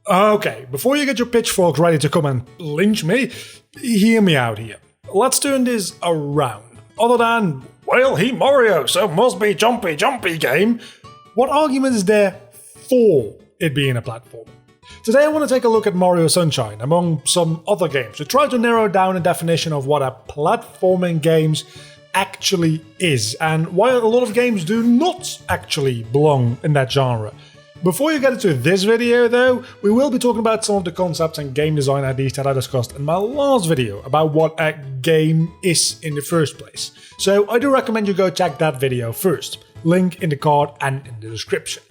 Okay, before you get your pitchforks ready to come and lynch me, hear me out here. Let's turn this around. Other than, well, he Mario, so must be jumpy game. What argument is there for it being a platform? Today I want to take a look at Mario Sunshine, among some other games, to try to narrow down a definition of what a platforming game actually is, and why a lot of games do not actually belong in that genre. Before you get into this video though, we will be talking about some of the concepts and game design ideas that I discussed in my last video about what a game is in the first place. So I do recommend you go check that video first, link in the card and in the description.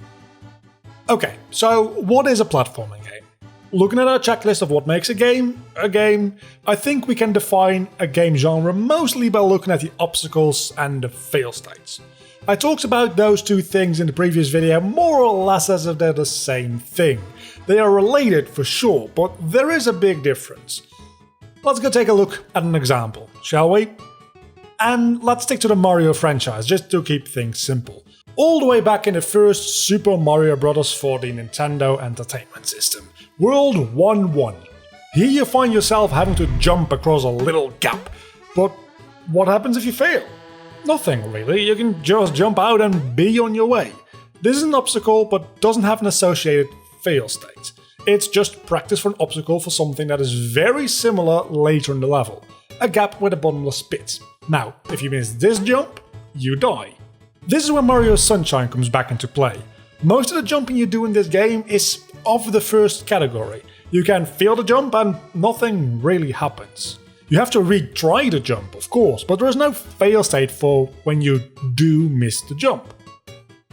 Okay, so what is a platforming game? Looking at our checklist of what makes a game, I think we can define a game genre mostly by looking at the obstacles and the fail states. I talked about those two things in the previous video more or less as if they're the same thing. They are related for sure, but there is a big difference. Let's go take a look at an example, shall we? And let's stick to the Mario franchise, just to keep things simple. All the way back in the first Super Mario Bros. For the Nintendo Entertainment System, World 1-1. Here you find yourself having to jump across a little gap, but what happens if you fail? Nothing really, you can just jump out and be on your way. This is an obstacle but doesn't have an associated fail state. It's just practice for an obstacle for something that is very similar later in the level. A gap with a bottomless pit. Now, if you miss this jump, you die. This is where Mario Sunshine comes back into play. Most of the jumping you do in this game is of the first category. You can fail the jump and nothing really happens. You have to retry the jump, of course, but there is no fail state for when you do miss the jump.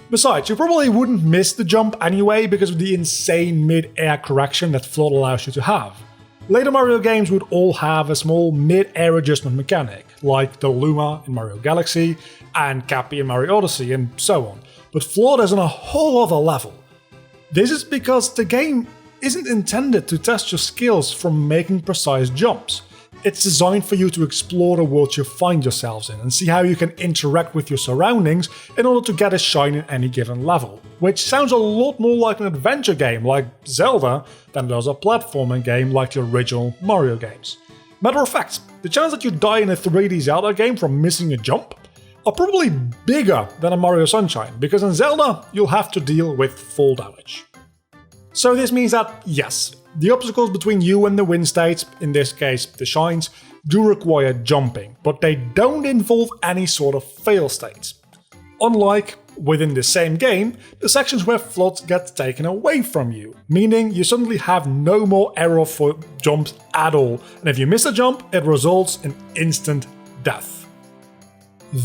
Besides, you probably wouldn't miss the jump anyway because of the insane mid-air correction that Flood allows you to have. Later Mario games would all have a small mid-air adjustment mechanic, like the Luma in Mario Galaxy and Cappy in Mario Odyssey and so on, but Flood is on a whole other level. This is because the game isn't intended to test your skills from making precise jumps. It's designed for you to explore the world you find yourselves in and see how you can interact with your surroundings in order to get a shine in any given level, which sounds a lot more like an adventure game like Zelda than does a platforming game like the original Mario games. Matter of fact, the chance that you die in a 3D Zelda game from missing a jump are probably bigger than a Mario Sunshine, because in Zelda you'll have to deal with fall damage. So this means that, yes, the obstacles between you and the win states, in this case the shines, do require jumping, but they don't involve any sort of fail states. Unlike, within the same game, the sections where Flood gets taken away from you, meaning you suddenly have no more error for jumps at all, and if you miss a jump, it results in instant death.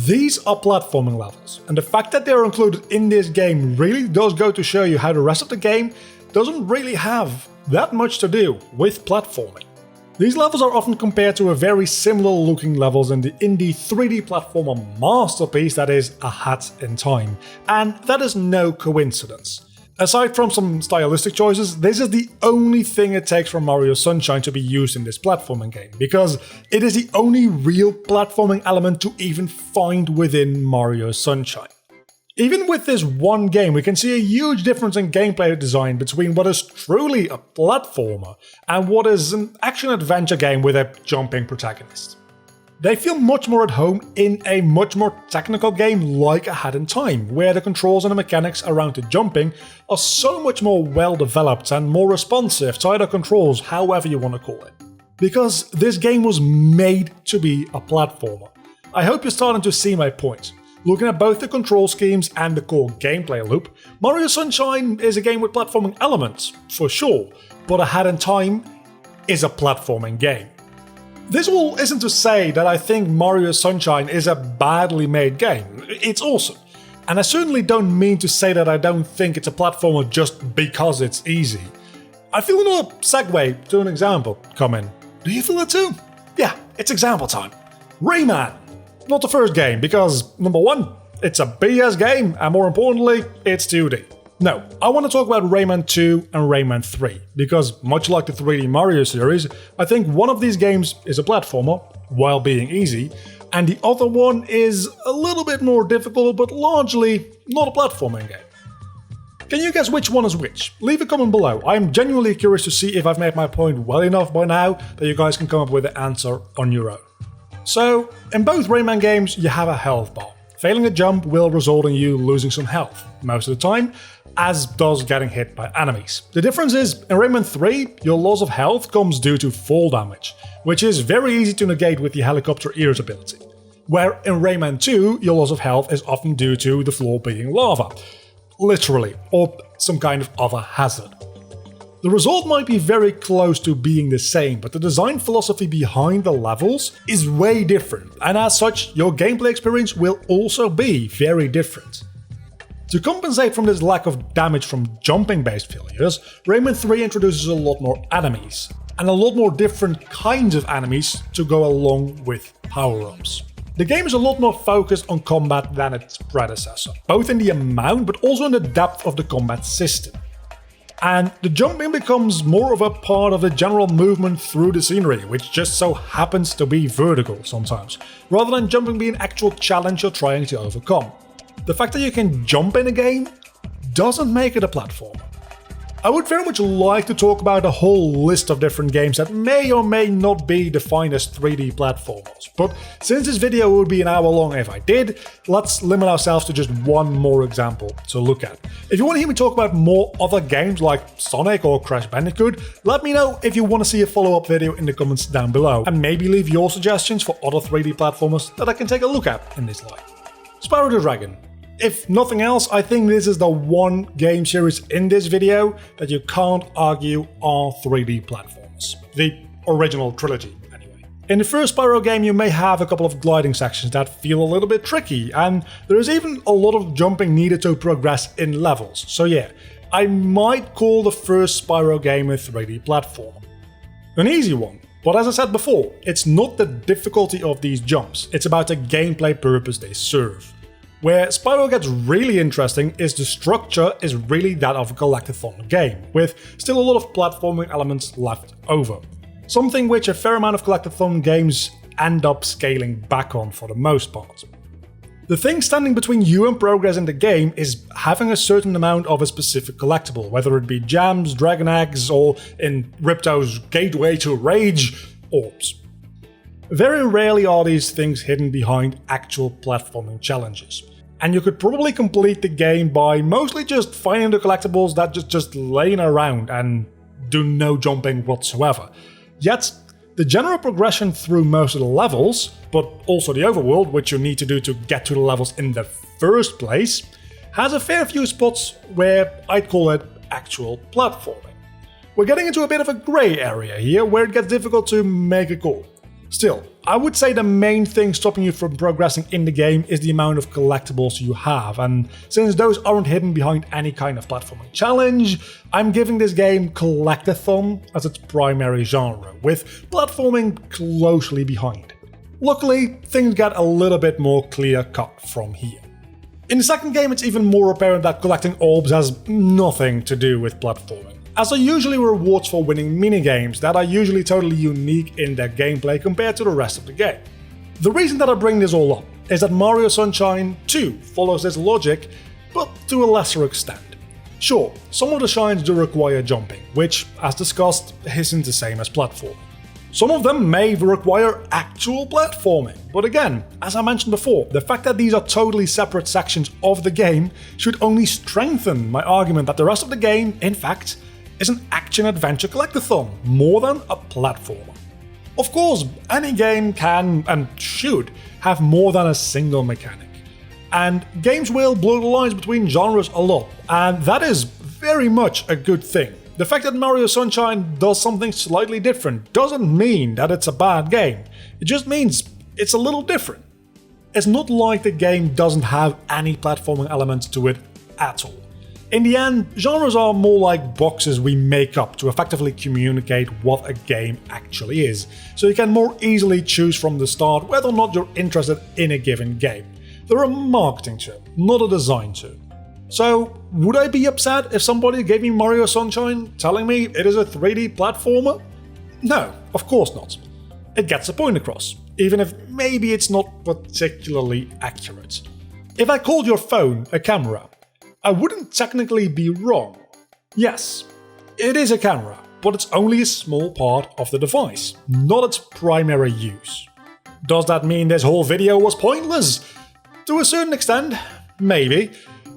These are platforming levels, and the fact that they are included in this game really does go to show you how the rest of the game doesn't really have that much to do with platforming. These levels are often compared to a very similar looking levels in the indie 3D platformer masterpiece that is A Hat in Time, and that is no coincidence. Aside from some stylistic choices, this is the only thing it takes for Mario Sunshine to be used in this platforming game, because it is the only real platforming element to even find within Mario Sunshine. Even with this one game, we can see a huge difference in gameplay design between what is truly a platformer and what is an action-adventure game with a jumping protagonist. They feel much more at home in a much more technical game like A Hat in Time, where the controls and the mechanics around the jumping are so much more well developed and more responsive to either controls, however you want to call it. Because this game was made to be a platformer. I hope you're starting to see my point. Looking at both the control schemes and the core gameplay loop, Mario Sunshine is a game with platforming elements, for sure, but A Hat in Time is a platforming game. This all isn't to say that I think Mario Sunshine is a badly made game. It's awesome. And I certainly don't mean to say that I don't think it's a platformer just because it's easy. I feel another segue to an example coming. Do you feel it too? Yeah, it's example time. Rayman! Not the first game, because number one, it's a BS game, and more importantly, it's 2D. No, I want to talk about Rayman 2 and Rayman 3, because much like the 3D Mario series, I think one of these games is a platformer, while being easy, and the other one is a little bit more difficult, but largely not a platforming game. Can you guess which one is which? Leave a comment below. I am genuinely curious to see if I've made my point well enough by now that you guys can come up with the answer on your own. So, in both Rayman games, you have a health bar. Failing a jump will result in you losing some health, most of the time, as does getting hit by enemies. The difference is, in Rayman 3, your loss of health comes due to fall damage, which is very easy to negate with the helicopter ears ability. Where in Rayman 2, your loss of health is often due to the floor being lava. Literally, or some kind of other hazard. The result might be very close to being the same, but the design philosophy behind the levels is way different, and as such, your gameplay experience will also be very different. To compensate from this lack of damage from jumping-based failures, Rayman 3 introduces a lot more enemies, and a lot more different kinds of enemies to go along with power-ups. The game is a lot more focused on combat than its predecessor, both in the amount but also in the depth of the combat system. And the jumping becomes more of a part of the general movement through the scenery, which just so happens to be vertical sometimes, rather than jumping being an actual challenge you're trying to overcome. The fact that you can jump in a game doesn't make it a platformer. I would very much like to talk about a whole list of different games that may or may not be defined as 3D platformers, but since this video would be an hour long if I did, let's limit ourselves to just one more example to look at. If you want to hear me talk about more other games like Sonic or Crash Bandicoot, let me know if you want to see a follow-up video in the comments down below, and maybe leave your suggestions for other 3D platformers that I can take a look at in this light. Spyro the Dragon. If nothing else, I think this is the one game series in this video that you can't argue are 3D platforms. The original trilogy, anyway. In the first Spyro game, you may have a couple of gliding sections that feel a little bit tricky, and there is even a lot of jumping needed to progress in levels. So yeah, I might call the first Spyro game a 3D platformer. An easy one. But as I said before, it's not the difficulty of these jumps, it's about the gameplay purpose they serve. Where Spyro gets really interesting is the structure is really that of a collectathon game, with still a lot of platforming elements left over. Something which a fair amount of collectathon games end up scaling back on for the most part. The thing standing between you and progress in the game is having a certain amount of a specific collectible, whether it be gems, dragon eggs, or in Ripto's gateway to rage, orbs. Very rarely are these things hidden behind actual platforming challenges, and you could probably complete the game by mostly just finding the collectibles that just laying around and do no jumping whatsoever. Yet, the general progression through most of the levels, but also the overworld, which you need to do to get to the levels in the first place, has a fair few spots where I'd call it actual platforming. We're getting into a bit of a grey area here where it gets difficult to make a call. Still, I would say the main thing stopping you from progressing in the game is the amount of collectibles you have, and since those aren't hidden behind any kind of platforming challenge, I'm giving this game collectathon as its primary genre, with platforming closely behind. Luckily, things get a little bit more clear-cut from here. In the second game, it's even more apparent that collecting orbs has nothing to do with platforming, as are usually rewards for winning minigames that are usually totally unique in their gameplay compared to the rest of the game. The reason that I bring this all up is that Mario Sunshine 2 follows this logic, but to a lesser extent. Sure, some of the shines do require jumping, which, as discussed, isn't the same as platforming. Some of them may require actual platforming, but again, as I mentioned before, the fact that these are totally separate sections of the game should only strengthen my argument that the rest of the game, in fact, is an action-adventure collectathon, more than a platformer. Of course, any game can, and should, have more than a single mechanic. And games will blur the lines between genres a lot, and that is very much a good thing. The fact that Mario Sunshine does something slightly different doesn't mean that it's a bad game, it just means it's a little different. It's not like the game doesn't have any platforming elements to it at all. In the end, genres are more like boxes we make up to effectively communicate what a game actually is, so you can more easily choose from the start whether or not you're interested in a given game. They're a marketing term, not a design term. So, would I be upset if somebody gave me Mario Sunshine telling me it is a 3D platformer? No, of course not. It gets the point across, even if maybe it's not particularly accurate. If I called your phone a camera, I wouldn't technically be wrong. Yes, it is a camera, but it's only a small part of the device, not its primary use. Does that mean this whole video was pointless? To a certain extent, maybe.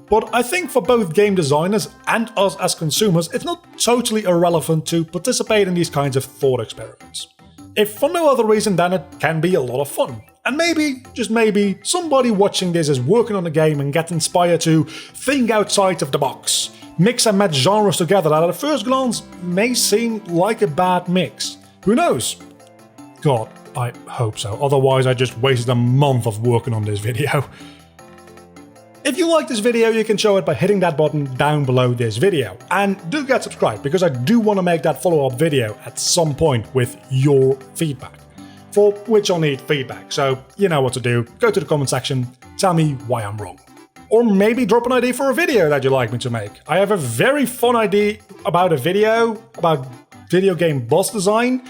But I think for both game designers and us as consumers, it's not totally irrelevant to participate in these kinds of thought experiments. If for no other reason than it can be a lot of fun. And maybe, just maybe, somebody watching this is working on a game and gets inspired to think outside of the box. Mix and match genres together that at first glance may seem like a bad mix. Who knows? God, I hope so. Otherwise I just wasted a month of working on this video. If you like this video, you can show it by hitting that button down below this video. And do get subscribed, because I do want to make that follow-up video at some point with your feedback. For which I'll need feedback, so you know what to do. Go to the comment section, tell me why I'm wrong. Or maybe drop an idea for a video that you'd like me to make. I have a very fun idea about a video, about video game boss design,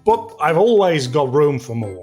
but I've always got room for more.